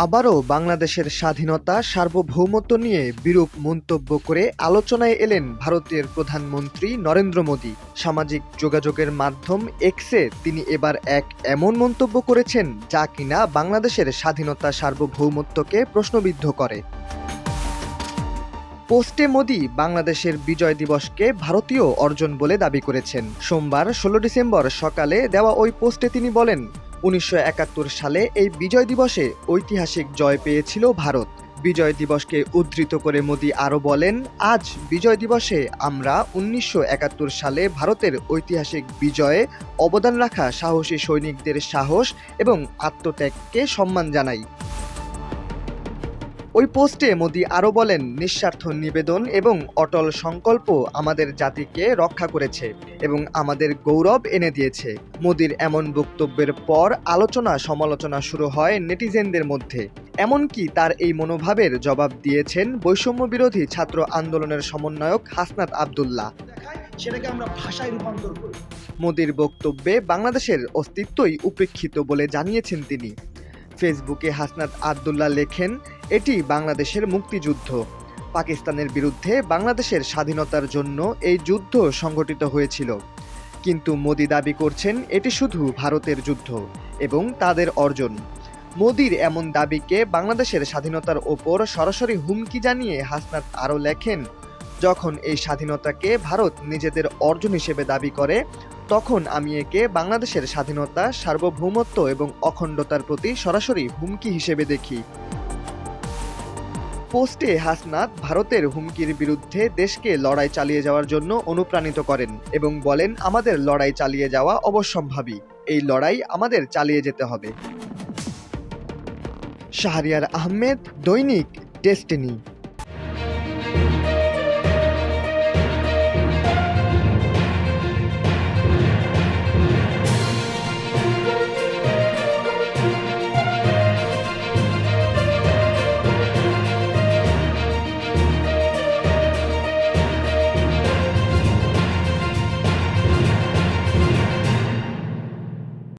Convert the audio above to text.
আবারও বাংলাদেশের স্বাধীনতা সার্বভৌমত্ব নিয়ে বিরূপ মন্তব্য করে আলোচনায় এলেন ভারতের প্রধানমন্ত্রী নরেন্দ্র মোদী। সামাজিক যোগাযোগের মাধ্যম এক্সে তিনি এবার এক এমন মন্তব্য করেছেন যা কিনা বাংলাদেশের স্বাধীনতা সার্বভৌমত্বকে প্রশ্নবিদ্ধ করে। পোস্টে মোদি বাংলাদেশের বিজয় দিবসকে ভারতীয় অর্জন বলে দাবি করেছেন। সোমবার ১৬ ডিসেম্বর সকালে দেওয়া ওই পোস্টে তিনি বলেন, ১৯৭১ সালে এই বিজয় দিবসে ঐতিহাসিক জয় পেয়েছিল ভারত। বিজয় দিবসকে উদ্ধৃত করে মোদি আরও বলেন, আজ বিজয় দিবসে আমরা ১৯৭১ সালে ভারতের ঐতিহাসিক বিজয়ে অবদান রাখা সাহসী সৈনিকদের সাহস এবং আত্মত্যাগকে সম্মান জানাই। ওই পোস্টে মোদি আরও বলেন, নিঃস্বার্থ নিবেদন এবং অটল সংকল্প আমাদের জাতিকে রক্ষা করেছে এবং আমাদের গৌরব এনে দিয়েছে। মোদির এমন বক্তব্যের পর আলোচনা সমালোচনা শুরু হয় নেটিজেনদের মধ্যে। এমনকি তার এই মনোভাবের জবাব দিয়েছেন বৈষম্য বিরোধী ছাত্র আন্দোলনের সমন্বয়ক হাসনাত আব্দুল্লাহ। সেটাকে আমরা ভাষায় রূপান্তর করি। মোদির বক্তব্যে বাংলাদেশের অস্তিত্বই উপেক্ষিত বলে জানিয়েছেন তিনি। ফেসবুকে হাসনাত আব্দুল্লাহ লেখেন, এটি বাংলাদেশের মুক্তিযুদ্ধ। পাকিস্তানের বিরুদ্ধে বাংলাদেশের স্বাধীনতার জন্য এই যুদ্ধ সংগঠিত হয়েছিল। কিন্তু মোদি দাবি করছেন এটি শুধু ভারতের যুদ্ধ এবং তাদের অর্জন। মোদির এমন দাবিকে বাংলাদেশের স্বাধীনতার ওপর সরাসরি হুমকি জানিয়ে হাসনাত আরও লেখেন, যখন এই স্বাধীনতাকে ভারত নিজেদের অর্জন হিসেবে দাবি করে, তখন আমি একে বাংলাদেশের স্বাধীনতা, সার্বভৌমত্ব এবং অখণ্ডতার প্রতি সরাসরি হুমকি হিসেবে দেখি। পোস্টে হাসনাত ভারতের হুমকির বিরুদ্ধে দেশকে লড়াই চালিয়ে যাওয়ার জন্য অনুপ্রাণিত করেন এবং বলেন, আমাদের লড়াই চালিয়ে যাওয়া অবশ্যম্ভাবী। এই লড়াই আমাদের চালিয়ে যেতে হবে। শাহরিয়ার আহমেদ, দৈনিক ডেস্টিনি।